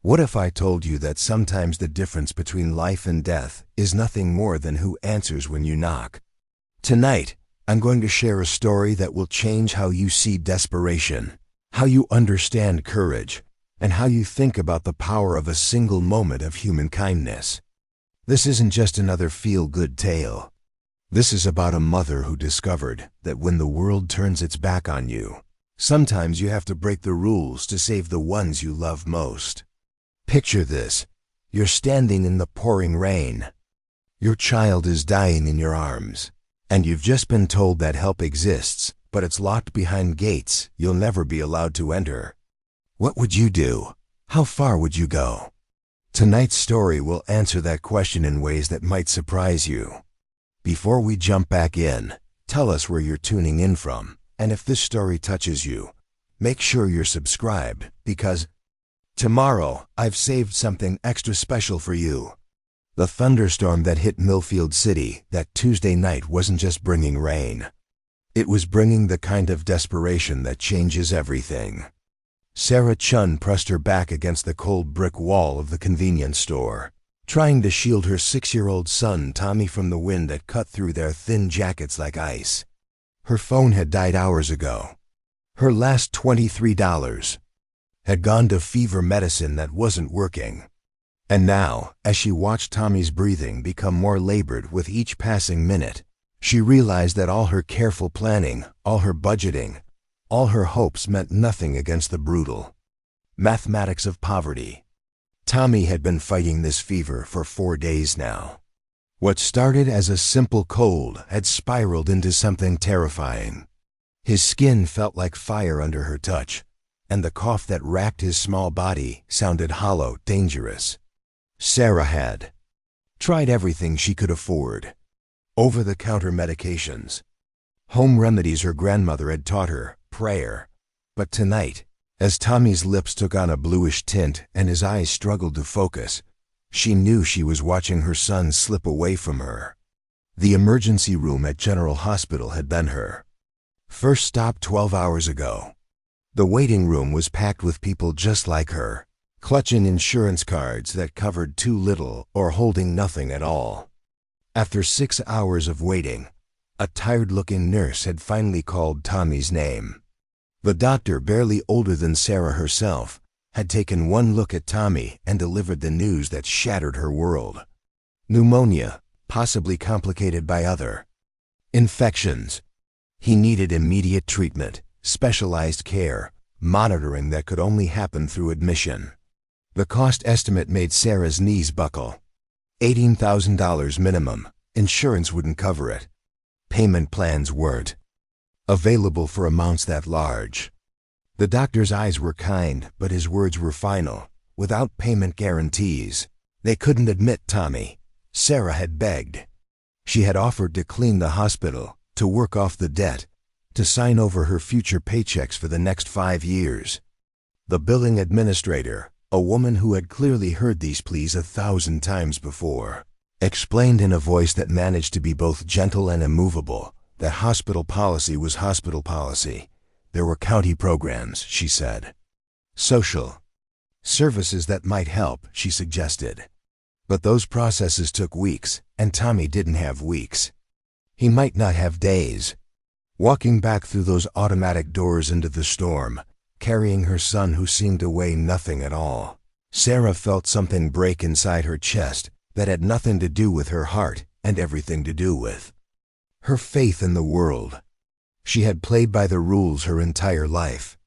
What if I told you that sometimes the difference between life and death is nothing more than who answers when you knock? Tonight, I'm going to share a story that will change how you see desperation, how you understand courage, and how you think about the power of a single moment of human kindness. This isn't just another feel-good tale. This is about a mother who discovered that when the world turns its back on you, sometimes you have to break the rules to save the ones you love most. Picture this. You're standing in the pouring rain. Your child is dying in your arms, and you've just been told that help exists, but it's locked behind gates you'll never be allowed to enter. What would you do? How far would you go? Tonight's story will answer that question in ways that might surprise you. Before we jump back in, tell us where you're tuning in from, and if this story touches you, make sure you're subscribed, because tomorrow, I've saved something extra special for you. The thunderstorm that hit Millfield City that Tuesday night wasn't just bringing rain. It was bringing the kind of desperation that changes everything. Sarah Chen pressed her back against the cold brick wall of the convenience store, trying to shield her 6-year-old son Tommy from the wind that cut through their thin jackets like ice. Her phone had died hours ago. Her last $23 had gone to fever medicine that wasn't working. And now, as she watched Tommy's breathing become more labored with each passing minute, she realized that all her careful planning, all her budgeting, all her hopes meant nothing against the brutal mathematics of poverty. Tommy had been fighting this fever for 4 days now. What started as a simple cold had spiraled into something terrifying. His skin felt like fire under her touch, and the cough that racked his small body sounded hollow, dangerous. Sarah had tried everything she could afford. Over-the-counter medications, home remedies her grandmother had taught her, prayer. But tonight, as Tommy's lips took on a bluish tint and his eyes struggled to focus, she knew she was watching her son slip away from her. The emergency room at General Hospital had been her first stop 12 hours ago. The waiting room was packed with people just like her, clutching insurance cards that covered too little or holding nothing at all. After 6 hours of waiting, a tired-looking nurse had finally called Tommy's name. The doctor, barely older than Sarah herself, had taken one look at Tommy and delivered the news that shattered her world. Pneumonia, possibly complicated by other infections. He needed immediate treatment, specialized care, monitoring that could only happen through admission. The cost estimate made Sarah's knees buckle. $18,000 minimum. Insurance wouldn't cover it. Payment plans weren't available for amounts that large. The doctor's eyes were kind, but his words were final. Without payment guarantees, they couldn't admit Tommy. Sarah had begged. She had offered to clean the hospital, to work off the debt, to sign over her future paychecks for the next 5 years. The billing administrator, a woman who had clearly heard these pleas 1,000 times before, explained in a voice that managed to be both gentle and immovable that hospital policy was hospital policy. There were county programs, she said. Social services that might help, she suggested. But those processes took weeks, and Tommy didn't have weeks. He might not have days. Walking back through those automatic doors into the storm, carrying her son who seemed to weigh nothing at all, Sarah felt something break inside her chest that had nothing to do with her heart and everything to do with her faith in the world. She had played by the rules her entire life,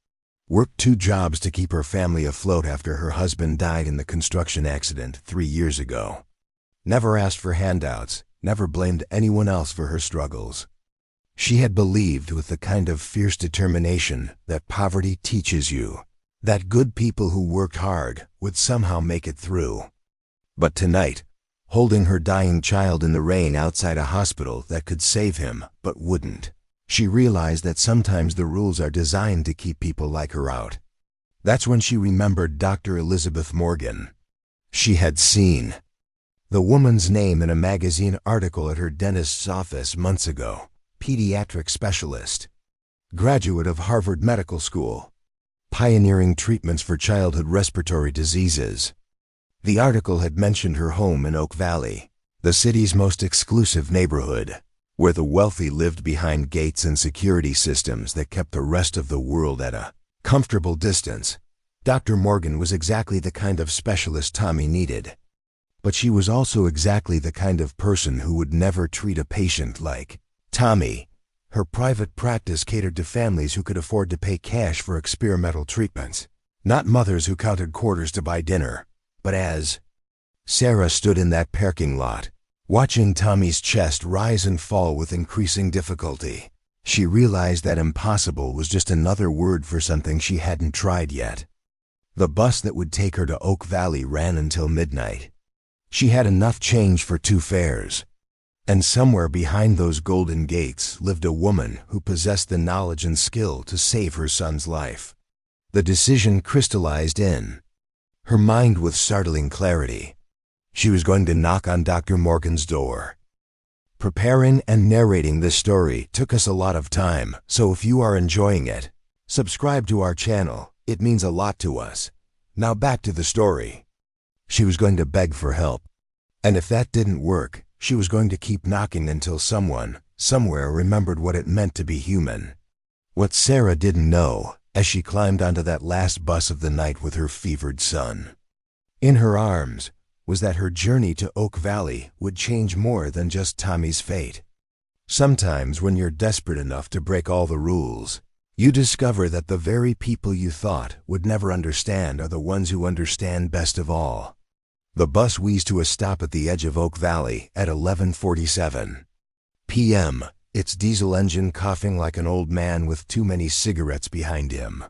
worked 2 jobs to keep her family afloat after her husband died in the construction accident 3 years ago. Never asked for handouts, never blamed anyone else for her struggles. She had believed with the kind of fierce determination that poverty teaches you, that good people who worked hard would somehow make it through. But tonight, holding her dying child in the rain outside a hospital that could save him but wouldn't, she realized that sometimes the rules are designed to keep people like her out. That's when she remembered Dr. Elizabeth Morgan. She had seen the woman's name in a magazine article at her dentist's office months ago. Pediatric specialist, graduate of Harvard Medical School. pioneering treatments for childhood respiratory diseases. The article had mentioned her home in Oak Valley, the city's most exclusive neighborhood, where the wealthy lived behind gates and security systems that kept the rest of the world at a comfortable distance. Dr. Morgan was exactly the kind of specialist Tommy needed. But she was also exactly the kind of person who would never treat a patient like Tommy. Her private practice catered to families who could afford to pay cash for experimental treatments, not mothers who counted quarters to buy dinner. But as Sarah stood in that parking lot, watching Tommy's chest rise and fall with increasing difficulty, she realized that impossible was just another word for something she hadn't tried yet. The bus that would take her to Oak Valley ran until midnight. She had enough change for 2 fares. And somewhere behind those golden gates lived a woman who possessed the knowledge and skill to save her son's life. The decision crystallized in her mind with startling clarity. She was going to knock on Dr. Morgan's door. Preparing and narrating this story took us a lot of time, so if you are enjoying it, subscribe to our channel. It means a lot to us. Now back to the story. She was going to beg for help. And if that didn't work, she was going to keep knocking until someone, somewhere remembered what it meant to be human. What Sarah didn't know, as she climbed onto that last bus of the night with her fevered son in her arms, was that her journey to Oak Valley would change more than just Tommy's fate. Sometimes when you're desperate enough to break all the rules, you discover that the very people you thought would never understand are the ones who understand best of all. The bus wheezed to a stop at the edge of Oak Valley at 11:47 p.m., its diesel engine coughing like an old man with too many cigarettes behind him.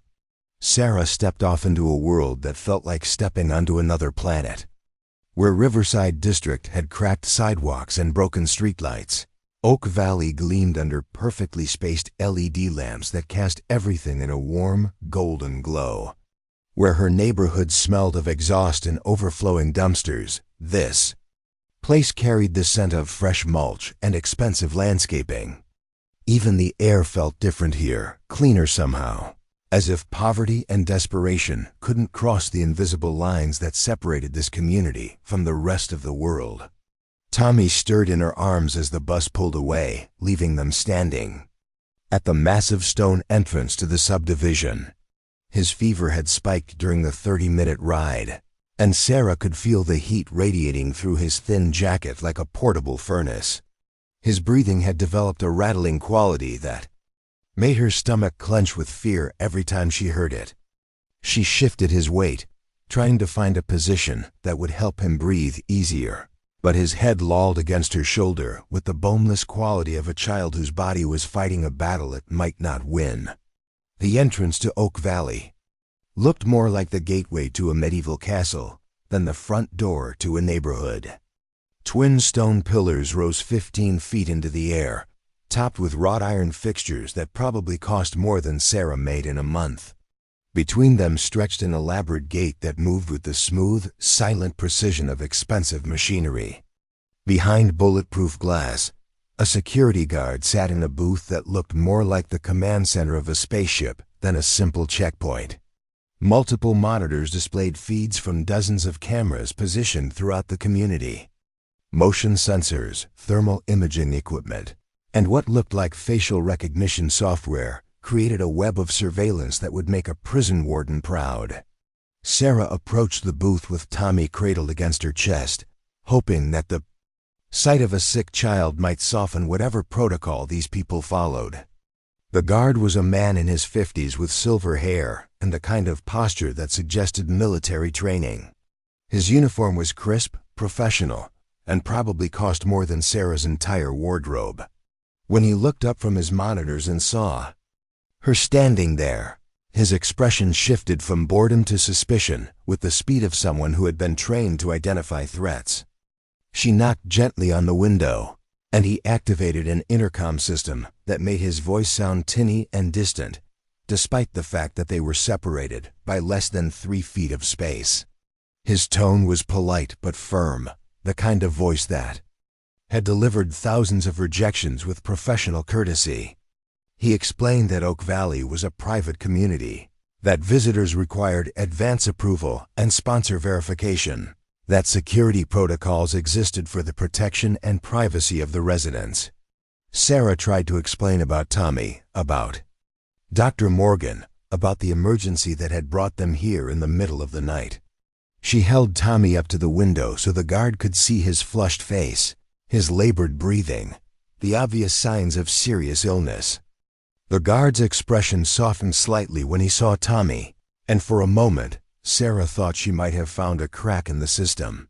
Sarah stepped off into a world that felt like stepping onto another planet. Where Riverside District had cracked sidewalks and broken streetlights, Oak Valley gleamed under perfectly spaced LED lamps that cast everything in a warm, golden glow. Where her neighborhood smelled of exhaust and overflowing dumpsters, this place carried the scent of fresh mulch and expensive landscaping. Even the air felt different here, cleaner somehow, as if poverty and desperation couldn't cross the invisible lines that separated this community from the rest of the world. Tommy stirred in her arms as the bus pulled away, leaving them standing at the massive stone entrance to the subdivision. His fever had spiked during the 30-minute ride, and Sarah could feel the heat radiating through his thin jacket like a portable furnace. His breathing had developed a rattling quality that made her stomach clench with fear every time she heard it. She shifted his weight, trying to find a position that would help him breathe easier, but his head lolled against her shoulder with the boneless quality of a child whose body was fighting a battle it might not win. The entrance to Oak Valley looked more like the gateway to a medieval castle than the front door to a neighborhood. Twin stone pillars rose 15 feet into the air, topped with wrought iron fixtures that probably cost more than Sarah made in a month. Between them stretched an elaborate gate that moved with the smooth, silent precision of expensive machinery. Behind bulletproof glass, a security guard sat in a booth that looked more like the command center of a spaceship than a simple checkpoint. Multiple monitors displayed feeds from dozens of cameras positioned throughout the community. Motion sensors, thermal imaging equipment, and what looked like facial recognition software created a web of surveillance that would make a prison warden proud. Sarah approached the booth with Tommy cradled against her chest, hoping that the sight of a sick child might soften whatever protocol these people followed. The guard was a man in his 50s with silver hair and the kind of posture that suggested military training. His uniform was crisp, professional, and probably cost more than Sarah's entire wardrobe. When he looked up from his monitors and saw her standing there, his expression shifted from boredom to suspicion with the speed of someone who had been trained to identify threats. She knocked gently on the window, and he activated an intercom system that made his voice sound tinny and distant, despite the fact that they were separated by less than 3 feet of space. His tone was polite but firm, the kind of voice that had delivered thousands of rejections with professional courtesy. He explained that Oak Valley was a private community, that visitors required advance approval and sponsor verification, that security protocols existed for the protection and privacy of the residents. Sarah tried to explain about Tommy, about Dr. Morgan, about the emergency that had brought them here in the middle of the night. She held Tommy up to the window so the guard could see his flushed face, his labored breathing, the obvious signs of serious illness. The guard's expression softened slightly when he saw Tommy, and for a moment, Sarah thought she might have found a crack in the system.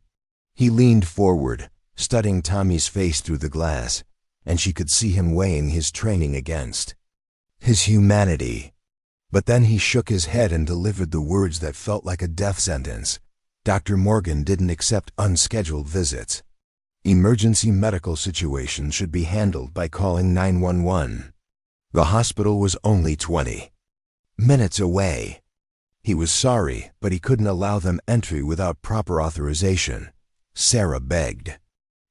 He leaned forward, studying Tommy's face through the glass, and she could see him weighing his training against his humanity. But then he shook his head and delivered the words that felt like a death sentence. Dr. Morgan didn't accept unscheduled visits. Emergency medical situations should be handled by calling 911. The hospital was only 20 minutes away. He was sorry, but he couldn't allow them entry without proper authorization. Sarah begged.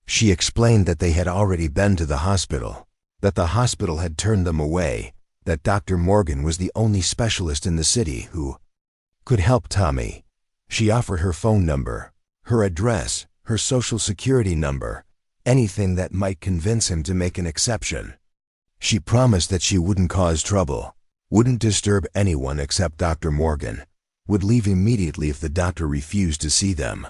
She explained that they had already been to the hospital, that the hospital had turned them away, that Dr. Morgan was the only specialist in the city who could help Tommy. She offered her phone number, her address, her social security number, anything that might convince him to make an exception. She promised that she wouldn't cause trouble, wouldn't disturb anyone except Dr. Morgan, would leave immediately if the doctor refused to see them.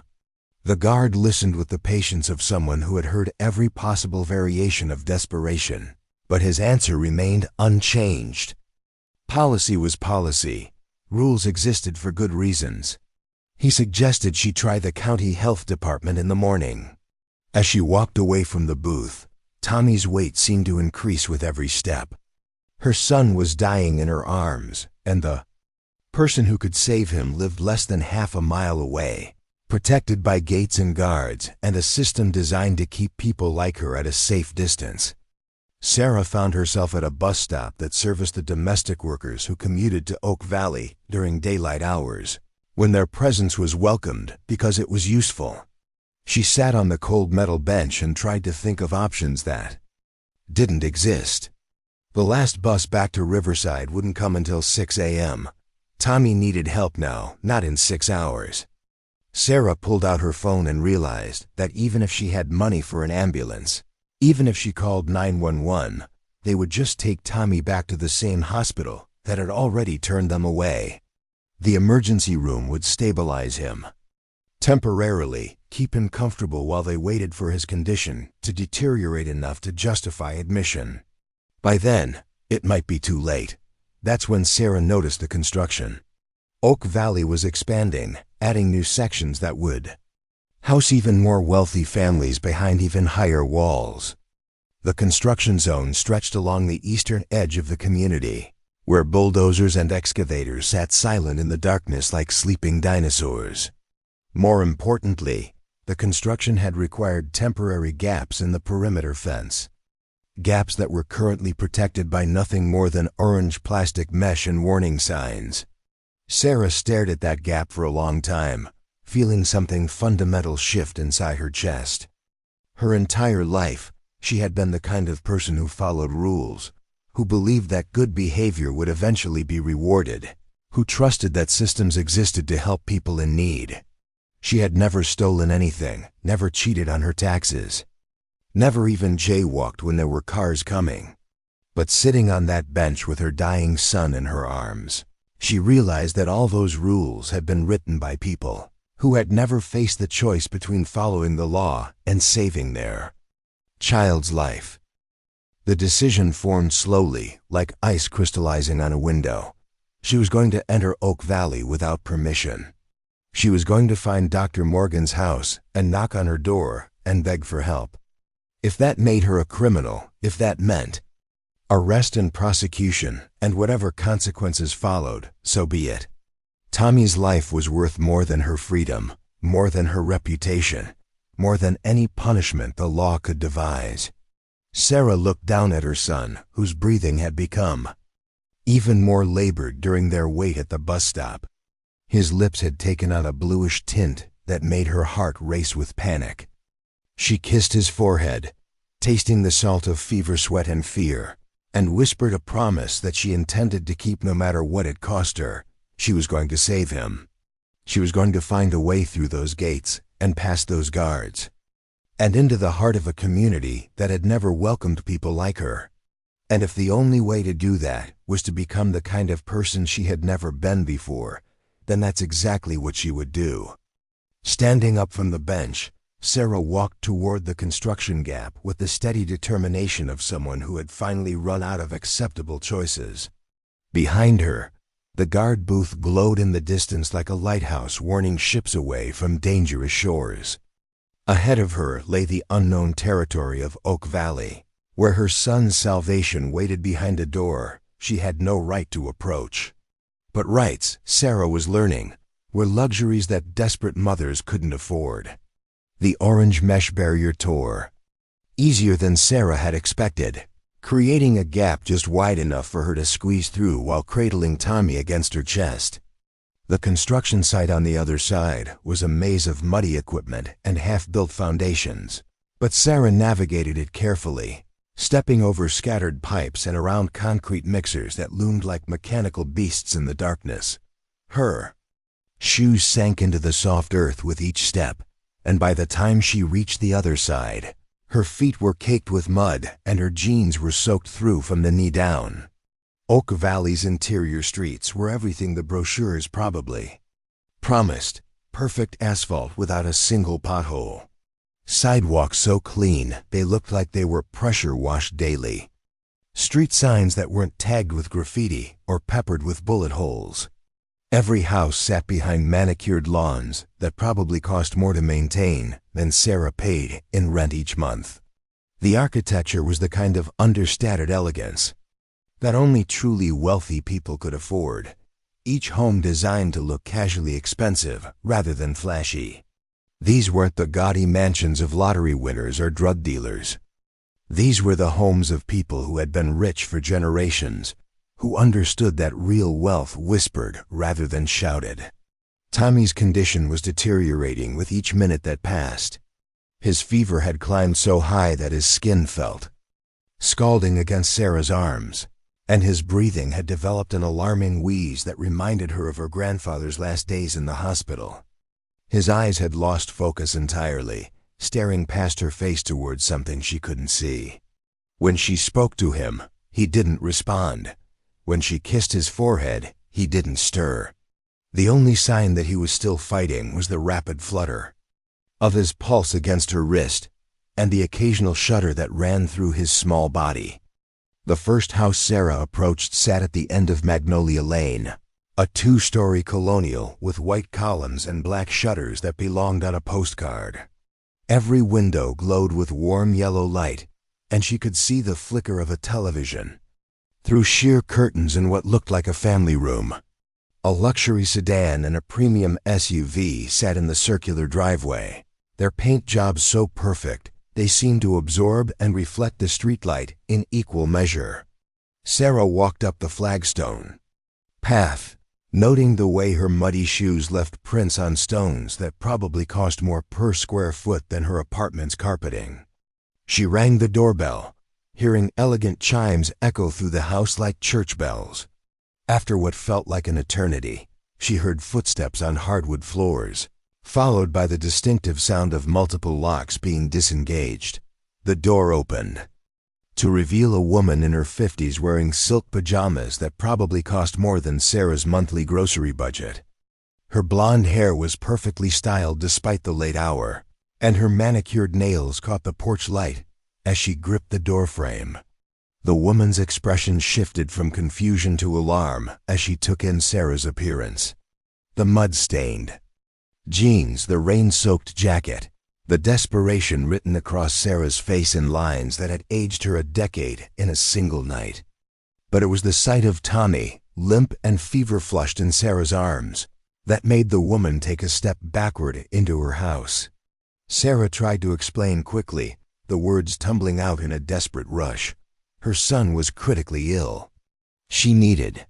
The guard listened with the patience of someone who had heard every possible variation of desperation, but his answer remained unchanged. Policy was policy. Rules existed for good reasons. He suggested she try the county health department in the morning. As she walked away from the booth, Tommy's weight seemed to increase with every step. Her son was dying in her arms, and the person who could save him lived less than half a mile away, protected by gates and guards and a system designed to keep people like her at a safe distance. Sarah found herself at a bus stop that serviced the domestic workers who commuted to Oak Valley during daylight hours, when their presence was welcomed because it was useful. She sat on the cold metal bench and tried to think of options that didn't exist. The last bus back to Riverside wouldn't come until 6 a.m. Tommy needed help now, not in 6 hours. Sarah pulled out her phone and realized that even if she had money for an ambulance, even if she called 911, they would just take Tommy back to the same hospital that had already turned them away. The emergency room would stabilize him temporarily, keep him comfortable while they waited for his condition to deteriorate enough to justify admission. By then, it might be too late. That's when Sarah noticed the construction. Oak Valley was expanding, adding new sections that would house even more wealthy families behind even higher walls. The construction zone stretched along the eastern edge of the community, where bulldozers and excavators sat silent in the darkness like sleeping dinosaurs. More importantly, the construction had required temporary gaps in the perimeter fence. Gaps that were currently protected by nothing more than orange plastic mesh and warning signs. Sarah stared at that gap for a long time, feeling something fundamental shift inside her chest. Her entire life, she had been the kind of person who followed rules, who believed that good behavior would eventually be rewarded, who trusted that systems existed to help people in need. She had never stolen anything, never cheated on her taxes, never even jaywalked when there were cars coming. But sitting on that bench with her dying son in her arms, she realized that all those rules had been written by people who had never faced the choice between following the law and saving their child's life. The decision formed slowly, like ice crystallizing on a window. She was going to enter Oak Valley without permission. She was going to find Dr. Morgan's house and knock on her door and beg for help. If that made her a criminal, if that meant arrest and prosecution and whatever consequences followed, so be it. Tommy's life was worth more than her freedom, more than her reputation, more than any punishment the law could devise. Sarah looked down at her son, whose breathing had become even more labored during their wait at the bus stop. His lips had taken on a bluish tint that made her heart race with panic. She kissed his forehead, tasting the salt of fever, sweat, and fear, and whispered a promise that she intended to keep no matter what it cost her, She was going to save him. She was going to find a way through those gates and past those guards, and into the heart of a community that had never welcomed people like her. And if the only way to do that was to become the kind of person she had never been before, then that's exactly what she would do. Standing up from the bench, Sarah walked toward the construction gap with the steady determination of someone who had finally run out of acceptable choices. Behind her, the guard booth glowed in the distance like a lighthouse warning ships away from dangerous shores. Ahead of her lay the unknown territory of Oak Valley, where her son's salvation waited behind a door she had no right to approach. But rights, Sarah was learning, were luxuries that desperate mothers couldn't afford. The orange mesh barrier tore, easier than Sarah had expected, creating a gap just wide enough for her to squeeze through while cradling Tommy against her chest. The construction site on the other side was a maze of muddy equipment and half-built foundations, but Sarah navigated it carefully, stepping over scattered pipes and around concrete mixers that loomed like mechanical beasts in the darkness. Her shoes sank into the soft earth with each step, and by the time she reached the other side, her feet were caked with mud and her jeans were soaked through from the knee down. Oak Valley's interior streets were everything the brochures probably promised: perfect asphalt without a single pothole, sidewalks so clean they looked like they were pressure washed daily, street signs that weren't tagged with graffiti or peppered with bullet holes. Every house sat behind manicured lawns that probably cost more to maintain than Sarah paid in rent each month. The architecture was the kind of understated elegance that only truly wealthy people could afford, each home designed to look casually expensive rather than flashy. These weren't the gaudy mansions of lottery winners or drug dealers. These were the homes of people who had been rich for generations, who understood that real wealth whispered rather than shouted. Tommy's condition was deteriorating with each minute that passed. His fever had climbed so high that his skin felt scalding against Sarah's arms, and his breathing had developed an alarming wheeze that reminded her of her grandfather's last days in the hospital. His eyes had lost focus entirely, staring past her face towards something she couldn't see. When she spoke to him, he didn't respond. When she kissed his forehead, he didn't stir. The only sign that he was still fighting was the rapid flutter of his pulse against her wrist and the occasional shudder that ran through his small body. The first house Sarah approached sat at the end of Magnolia Lane, a two-story colonial with white columns and black shutters that belonged on a postcard. Every window glowed with warm yellow light, and she could see the flicker of a television through sheer curtains in what looked like a family room. A luxury sedan and a premium SUV sat in the circular driveway, their paint jobs so perfect they seemed to absorb and reflect the streetlight in equal measure. Sarah walked up the flagstone path, noting the way her muddy shoes left prints on stones that probably cost more per square foot than her apartment's carpeting. She rang the doorbell, hearing elegant chimes echo through the house like church bells. After what felt like an eternity, she heard footsteps on hardwood floors, followed by the distinctive sound of multiple locks being disengaged. The door opened to reveal a woman in her 50s wearing silk pajamas that probably cost more than Sarah's monthly grocery budget. Her blonde hair was perfectly styled despite the late hour, and her manicured nails caught the porch light as she gripped the doorframe. The woman's expression shifted from confusion to alarm as she took in Sarah's appearance. The mud-stained jeans, the rain-soaked jacket, the desperation written across Sarah's face in lines that had aged her a decade in a single night. But it was the sight of Tommy, limp and fever-flushed in Sarah's arms, that made the woman take a step backward into her house. Sarah tried to explain quickly, the words tumbling out in a desperate rush. Her son was critically ill. She needed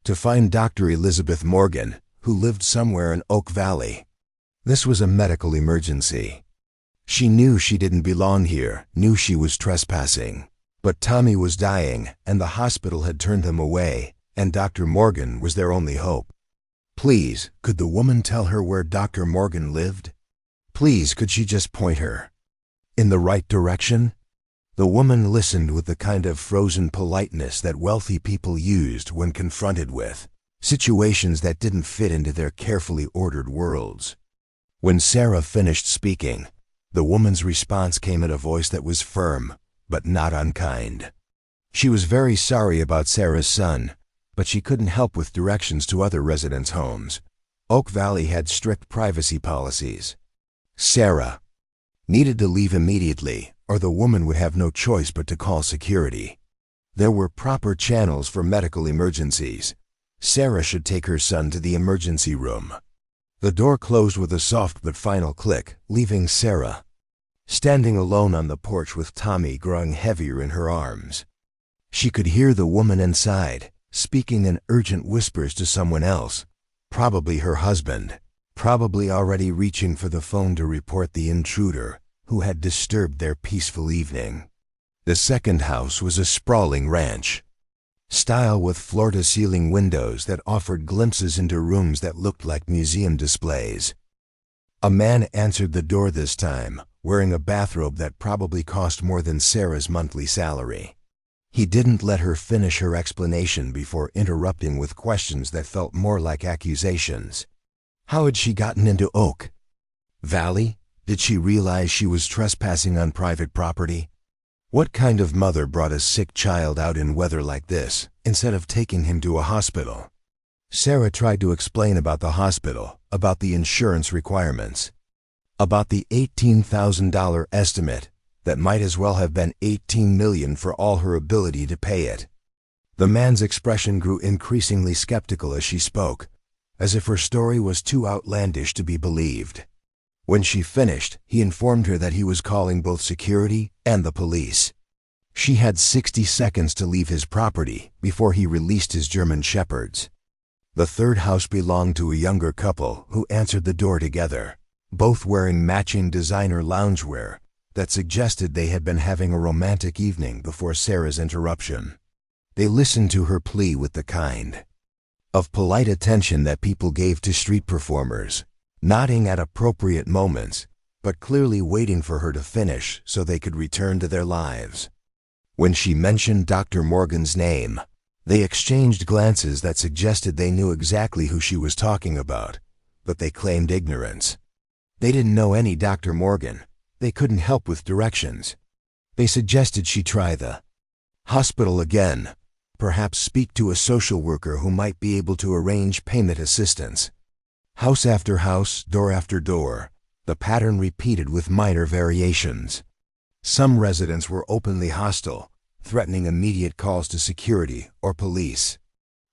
to find Dr. Elizabeth Morgan, who lived somewhere in Oak Valley. This was a medical emergency. She knew she didn't belong here, knew she was trespassing. But Tommy was dying, and the hospital had turned him away, and Dr. Morgan was their only hope. Please, could the woman tell her where Dr. Morgan lived? Please, could she just point her in the right direction? The woman listened with the kind of frozen politeness that wealthy people used when confronted with situations that didn't fit into their carefully ordered worlds. When Sarah finished speaking, the woman's response came in a voice that was firm, but not unkind. She was very sorry about Sarah's son, but she couldn't help with directions to other residents' homes. Oak Valley had strict privacy policies. Sarah needed to leave immediately, or the woman would have no choice but to call security. There were proper channels for medical emergencies. Sarah should take her son to the emergency room. The door closed with a soft but final click, leaving Sarah standing alone on the porch with Tommy growing heavier in her arms. She could hear the woman inside, speaking in urgent whispers to someone else, probably her husband, probably already reaching for the phone to report the intruder who had disturbed their peaceful evening. The second house was a sprawling ranch style with floor-to-ceiling windows that offered glimpses into rooms that looked like museum displays. A man answered the door this time, wearing a bathrobe that probably cost more than Sarah's monthly salary. He didn't let her finish her explanation before interrupting with questions that felt more like accusations. How had she gotten into Oak Valley? Did she realize she was trespassing on private property? What kind of mother brought a sick child out in weather like this, instead of taking him to a hospital? Sarah tried to explain about the hospital, about the insurance requirements, about the $18,000 estimate that might as well have been $18 million for all her ability to pay it. The man's expression grew increasingly skeptical as she spoke, as if her story was too outlandish to be believed. When she finished, he informed her that he was calling both security and the police. She had 60 seconds to leave his property before he released his German shepherds. The third house belonged to a younger couple who answered the door together, both wearing matching designer loungewear that suggested they had been having a romantic evening before Sarah's interruption. They listened to her plea with the kind of polite attention that people gave to street performers, nodding at appropriate moments, but clearly waiting for her to finish so they could return to their lives. When she mentioned Dr. Morgan's name, they exchanged glances that suggested they knew exactly who she was talking about, but they claimed ignorance. They didn't know any Dr. Morgan. They couldn't help with directions. They suggested she try the hospital again, perhaps speak to a social worker who might be able to arrange payment assistance. House after house, door after door, the pattern repeated with minor variations. Some residents were openly hostile, threatening immediate calls to security or police.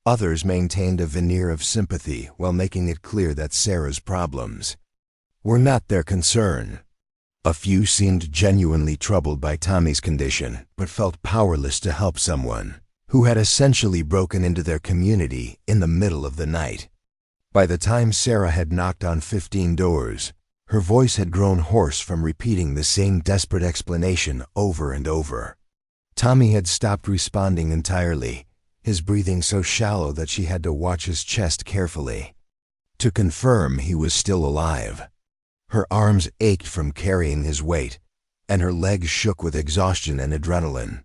Others maintained a veneer of sympathy while making it clear that Sarah's problems were not their concern. A few seemed genuinely troubled by Tommy's condition, but felt powerless to help someone who had essentially broken into their community in the middle of the night. By the time Sarah had knocked on 15 doors, her voice had grown hoarse from repeating the same desperate explanation over and over. Tommy had stopped responding entirely, his breathing so shallow that she had to watch his chest carefully to confirm he was still alive. Her arms ached from carrying his weight, and her legs shook with exhaustion and adrenaline.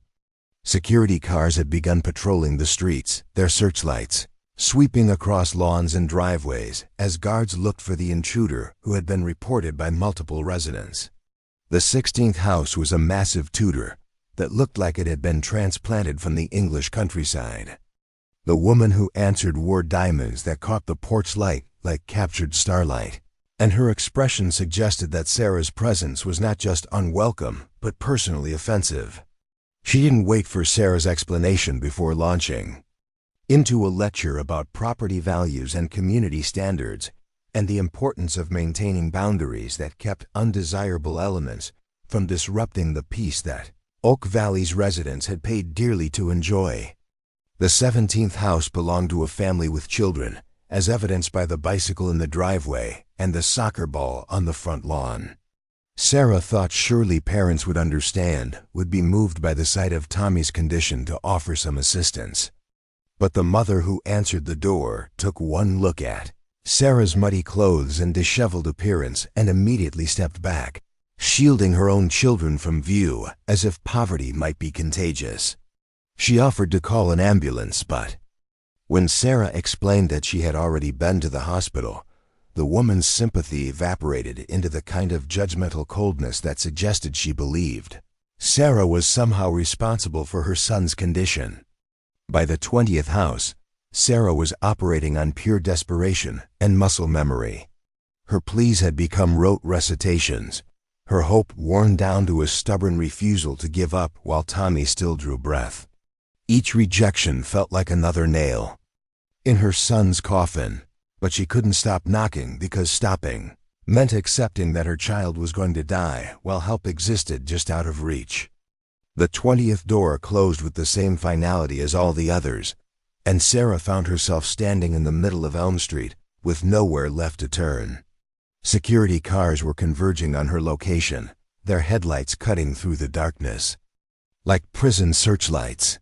Security cars had begun patrolling the streets, their searchlights sweeping across lawns and driveways as guards looked for the intruder who had been reported by multiple residents. The 16th house was a massive Tudor that looked like it had been transplanted from the English countryside. The woman who answered wore diamonds that caught the porch light like captured starlight, and her expression suggested that Sarah's presence was not just unwelcome, but personally offensive. She didn't wait for Sarah's explanation before launching into a lecture about property values and community standards, and the importance of maintaining boundaries that kept undesirable elements from disrupting the peace that Oak Valley's residents had paid dearly to enjoy. The 17th house belonged to a family with children, as evidenced by the bicycle in the driveway and the soccer ball on the front lawn. Sarah thought surely parents would understand, would be moved by the sight of Tommy's condition to offer some assistance. But the mother who answered the door took one look at Sarah's muddy clothes and disheveled appearance, and immediately stepped back, shielding her own children from view as if poverty might be contagious. She offered to call an ambulance, but when Sarah explained that she had already been to the hospital, the woman's sympathy evaporated into the kind of judgmental coldness that suggested she believed Sarah was somehow responsible for her son's condition. By the 20th house, Sarah was operating on pure desperation and muscle memory. Her pleas had become rote recitations, her hope worn down to a stubborn refusal to give up while Tommy still drew breath. Each rejection felt like another nail in her son's coffin, but she couldn't stop knocking because stopping meant accepting that her child was going to die while help existed just out of reach. The 20th door closed with the same finality as all the others, and Sarah found herself standing in the middle of Elm Street with nowhere left to turn. Security cars were converging on her location, their headlights cutting through the darkness like prison searchlights.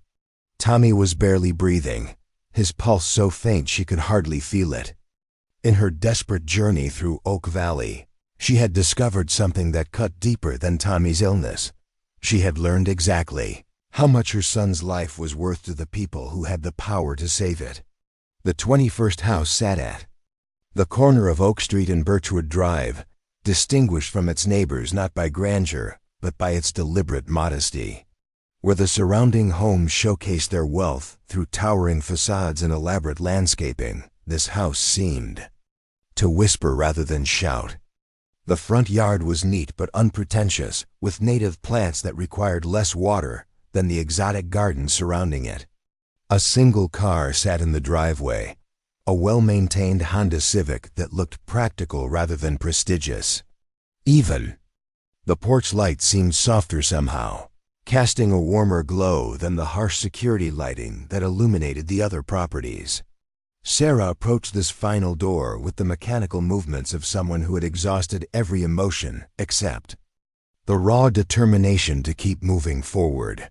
Tommy was barely breathing, his pulse so faint she could hardly feel it. In her desperate journey through Oak Valley, she had discovered something that cut deeper than Tommy's illness. She had learned exactly how much her son's life was worth to the people who had the power to save it. The 21st house sat at the corner of Oak Street and Birchwood Drive, distinguished from its neighbors not by grandeur, but by its deliberate modesty. Where the surrounding homes showcased their wealth through towering facades and elaborate landscaping, this house seemed to whisper rather than shout. The front yard was neat but unpretentious, with native plants that required less water than the exotic gardens surrounding it. A single car sat in the driveway, a well-maintained Honda Civic that looked practical rather than prestigious. Even the porch light seemed softer somehow, casting a warmer glow than the harsh security lighting that illuminated the other properties. Sarah approached this final door with the mechanical movements of someone who had exhausted every emotion except the raw determination to keep moving forward.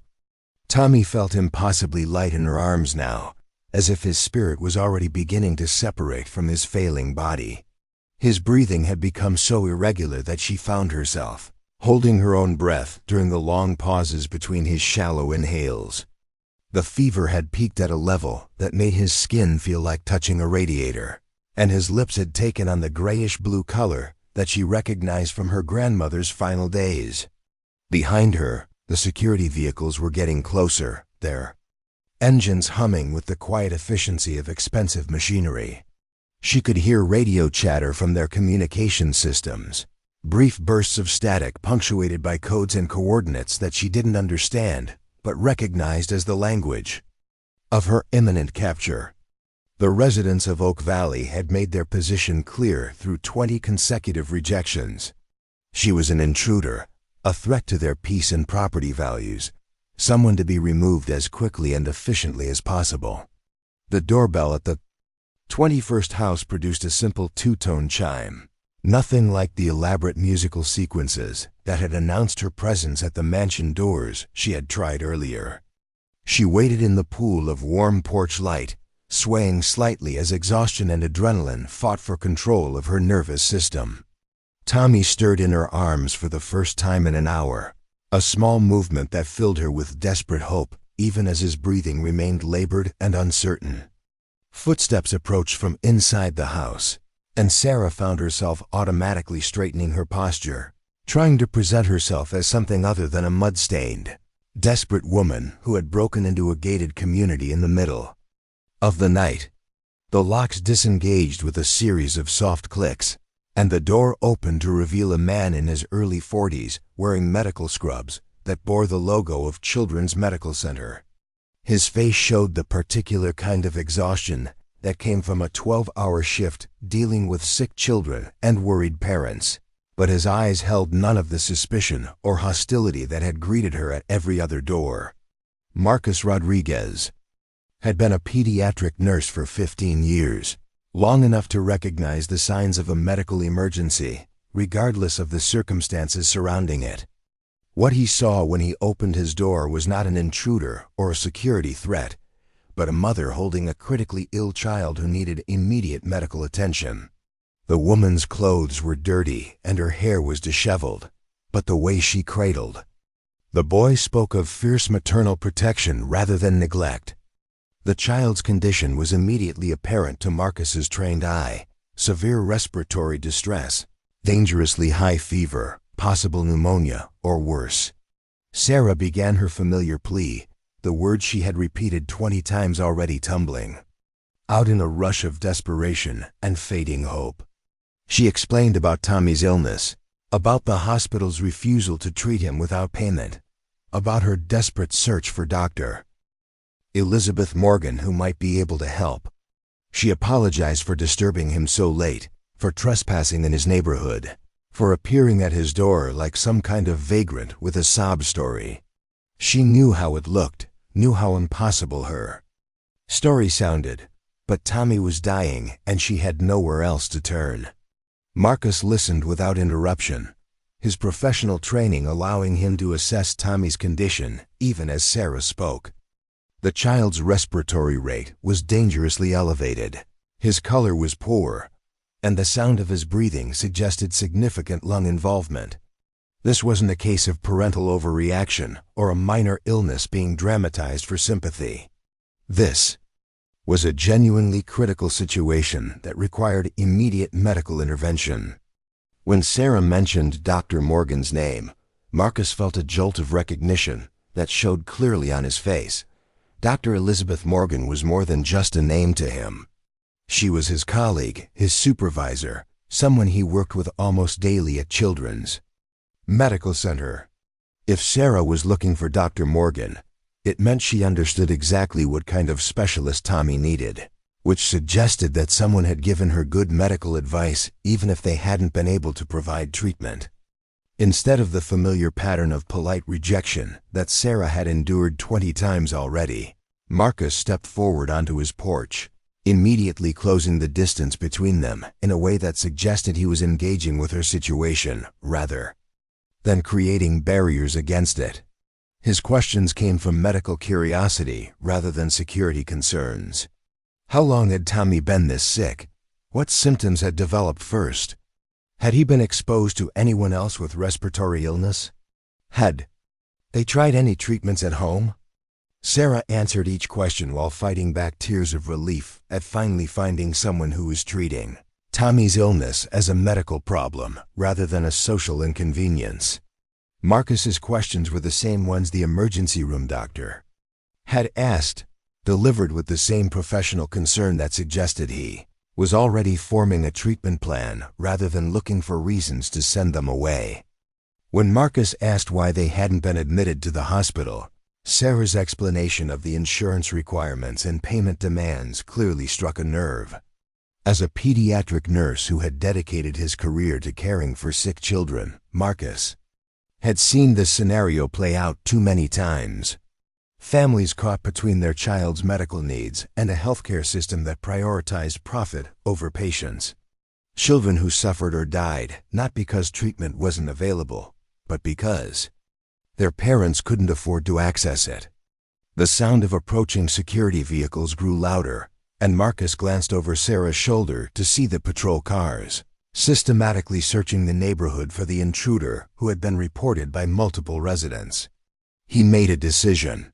Tommy felt impossibly light in her arms now, as if his spirit was already beginning to separate from his failing body. His breathing had become so irregular that she found herself holding her own breath during the long pauses between his shallow inhales. The fever had peaked at a level that made his skin feel like touching a radiator, and his lips had taken on the grayish-blue color that she recognized from her grandmother's final days. Behind her, the security vehicles were getting closer, their engines humming with the quiet efficiency of expensive machinery. She could hear radio chatter from their communication systems, brief bursts of static punctuated by codes and coordinates that she didn't understand, but recognized as the language of her imminent capture. The residents of Oak Valley had made their position clear through 20 consecutive rejections. She was an intruder, a threat to their peace and property values, someone to be removed as quickly and efficiently as possible. The doorbell at the 21st house produced a simple two-tone chime, nothing like the elaborate musical sequences that had announced her presence at the mansion doors she had tried earlier. She waited in the pool of warm porch light, swaying slightly as exhaustion and adrenaline fought for control of her nervous system. Tommy stirred in her arms for the first time in an hour, a small movement that filled her with desperate hope even as his breathing remained labored and uncertain. Footsteps approached from inside the house, and Sarah found herself automatically straightening her posture, trying to present herself as something other than a mud-stained, desperate woman who had broken into a gated community in the middle of the night. The locks disengaged with a series of soft clicks, and the door opened to reveal a man in his early 40s wearing medical scrubs that bore the logo of Children's Medical Center. His face showed the particular kind of exhaustion that came from a 12-hour shift dealing with sick children and worried parents, but his eyes held none of the suspicion or hostility that had greeted her at every other door. Marcus Rodriguez had been a pediatric nurse for 15 years, long enough to recognize the signs of a medical emergency, regardless of the circumstances surrounding it. What he saw when he opened his door was not an intruder or a security threat, but a mother holding a critically ill child who needed immediate medical attention. The woman's clothes were dirty and her hair was disheveled, but the way she cradled the boy spoke of fierce maternal protection rather than neglect. The child's condition was immediately apparent to Marcus's trained eye: severe respiratory distress, dangerously high fever, possible pneumonia, or worse. Sarah began her familiar plea, the words she had repeated 20 times already tumbling out in a rush of desperation and fading hope. She explained about Tommy's illness, about the hospital's refusal to treat him without payment, about her desperate search for Dr. Elizabeth Morgan who might be able to help. She apologized for disturbing him so late, for trespassing in his neighborhood, for appearing at his door like some kind of vagrant with a sob story. She knew how it looked, knew how impossible her story sounded, but Tommy was dying and she had nowhere else to turn. Marcus listened without interruption, his professional training allowing him to assess Tommy's condition even as Sarah spoke. The child's respiratory rate was dangerously elevated, his color was poor, and the sound of his breathing suggested significant lung involvement. This wasn't a case of parental overreaction or a minor illness being dramatized for sympathy. This was a genuinely critical situation that required immediate medical intervention. When Sarah mentioned Dr. Morgan's name, Marcus felt a jolt of recognition that showed clearly on his face. Dr. Elizabeth Morgan was more than just a name to him. She was his colleague, his supervisor, someone he worked with almost daily at Children's Medical Center. If Sarah was looking for Dr. Morgan, it meant she understood exactly what kind of specialist Tommy needed, which suggested that someone had given her good medical advice even if they hadn't been able to provide treatment. Instead of the familiar pattern of polite rejection that Sarah had endured 20 times already, Marcus stepped forward onto his porch, immediately closing the distance between them in a way that suggested he was engaging with her situation rather than creating barriers against it. His questions came from medical curiosity rather than security concerns. How long had Tommy been this sick? What symptoms had developed first? Had he been exposed to anyone else with respiratory illness? Had they tried any treatments at home? Sarah answered each question while fighting back tears of relief at finally finding someone who was treating Tommy's illness as a medical problem rather than a social inconvenience. Marcus's questions were the same ones the emergency room doctor had asked, delivered with the same professional concern that suggested he was already forming a treatment plan rather than looking for reasons to send them away. When Marcus asked why they hadn't been admitted to the hospital, Sarah's explanation of the insurance requirements and payment demands clearly struck a nerve. As a pediatric nurse who had dedicated his career to caring for sick children, Marcus had seen this scenario play out too many times. Families caught between their child's medical needs and a healthcare system that prioritized profit over patients. Children who suffered or died not because treatment wasn't available, but because their parents couldn't afford to access it. The sound of approaching security vehicles grew louder, and Marcus glanced over Sarah's shoulder to see the patrol cars systematically searching the neighborhood for the intruder who had been reported by multiple residents. He made a decision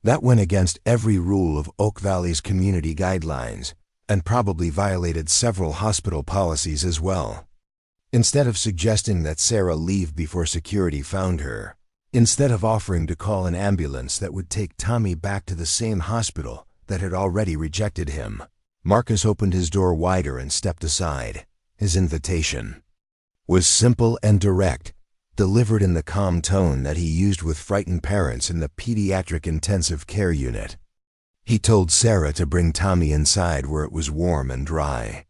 that went against every rule of Oak Valley's community guidelines and probably violated several hospital policies as well. Instead of suggesting that Sarah leave before security found her, instead of offering to call an ambulance that would take Tommy back to the same hospital that had already rejected him, Marcus opened his door wider and stepped aside. His invitation was simple and direct, delivered in the calm tone that he used with frightened parents in the pediatric intensive care unit. He told Sarah to bring Tommy inside where it was warm and dry.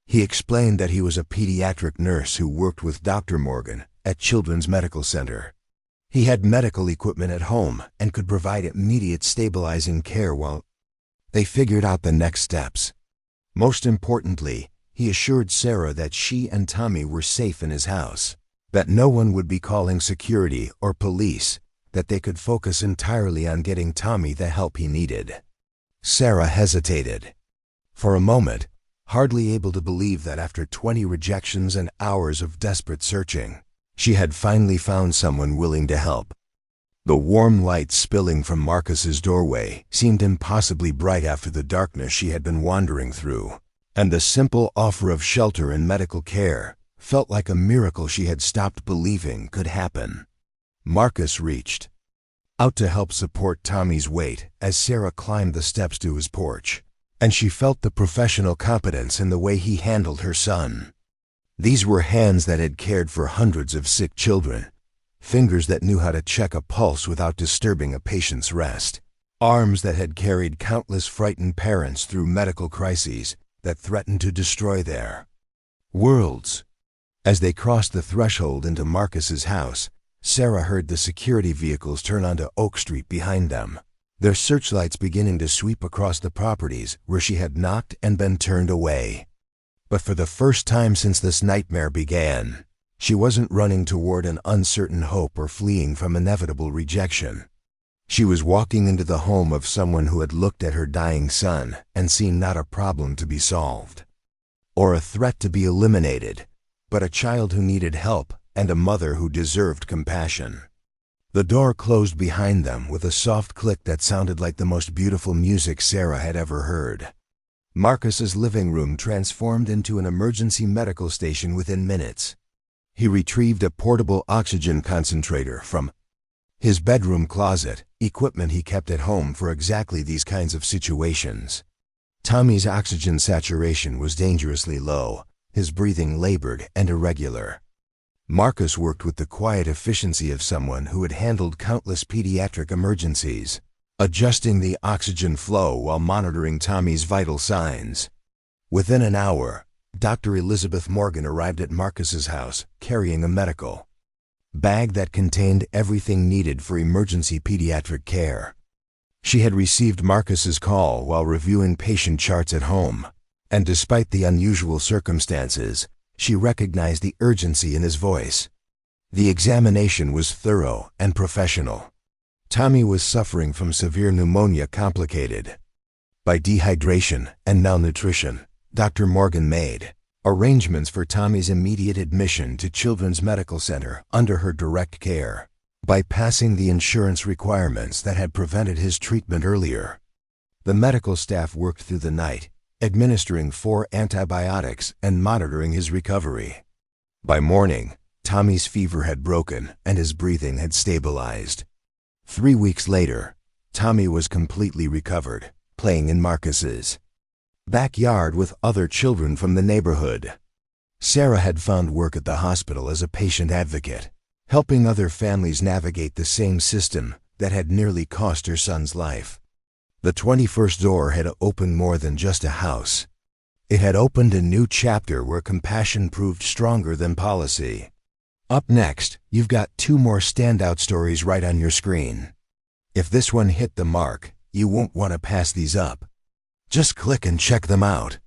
He explained that he was a pediatric nurse who worked with Dr. Morgan at Children's Medical Center. He had medical equipment at home and could provide immediate stabilizing care while they figured out the next steps. Most importantly, he assured Sarah that she and Tommy were safe in his house, that no one would be calling security or police, that they could focus entirely on getting Tommy the help he needed. Sarah hesitated. For a moment, hardly able to believe that after 20 rejections and hours of desperate searching, she had finally found someone willing to help. The warm light spilling from Marcus's doorway seemed impossibly bright after the darkness she had been wandering through, and the simple offer of shelter and medical care felt like a miracle she had stopped believing could happen. Marcus reached out to help support Tommy's weight as Sarah climbed the steps to his porch, and she felt the professional competence in the way he handled her son. These were hands that had cared for hundreds of sick children, fingers that knew how to check a pulse without disturbing a patient's rest, arms that had carried countless frightened parents through medical crises that threatened to destroy their worlds. As they crossed the threshold into Marcus's house, Sarah heard the security vehicles turn onto Oak Street behind them, their searchlights beginning to sweep across the properties where she had knocked and been turned away. But for the first time since this nightmare began, she wasn't running toward an uncertain hope or fleeing from inevitable rejection. She was walking into the home of someone who had looked at her dying son and seen not a problem to be solved, or a threat to be eliminated, but a child who needed help and a mother who deserved compassion. The door closed behind them with a soft click that sounded like the most beautiful music Sarah had ever heard. Marcus's living room transformed into an emergency medical station within minutes. He retrieved a portable oxygen concentrator from his bedroom closet, equipment he kept at home for exactly these kinds of situations. Tommy's oxygen saturation was dangerously low, his breathing labored and irregular. Marcus worked with the quiet efficiency of someone who had handled countless pediatric emergencies, adjusting the oxygen flow while monitoring Tommy's vital signs. Within an hour, Dr. Elizabeth Morgan arrived at Marcus's house, carrying a medical bag that contained everything needed for emergency pediatric care. She had received Marcus's call while reviewing patient charts at home, and despite the unusual circumstances, she recognized the urgency in his voice. The examination was thorough and professional. Tommy was suffering from severe pneumonia complicated by dehydration and malnutrition. Dr. Morgan made arrangements for Tommy's immediate admission to Children's Medical Center under her direct care, bypassing the insurance requirements that had prevented his treatment earlier. The medical staff worked through the night, administering 4 antibiotics and monitoring his recovery. By morning, Tommy's fever had broken and his breathing had stabilized. 3 weeks later, Tommy was completely recovered, playing in Marcus's backyard with other children from the neighborhood. Sarah had found work at the hospital as a patient advocate, helping other families navigate the same system that had nearly cost her son's life. The 21st door had opened more than just a house. It had opened a new chapter where compassion proved stronger than policy. Up next, you've got 2 more standout stories right on your screen. If this one hit the mark, you won't want to pass these up. Just click and check them out.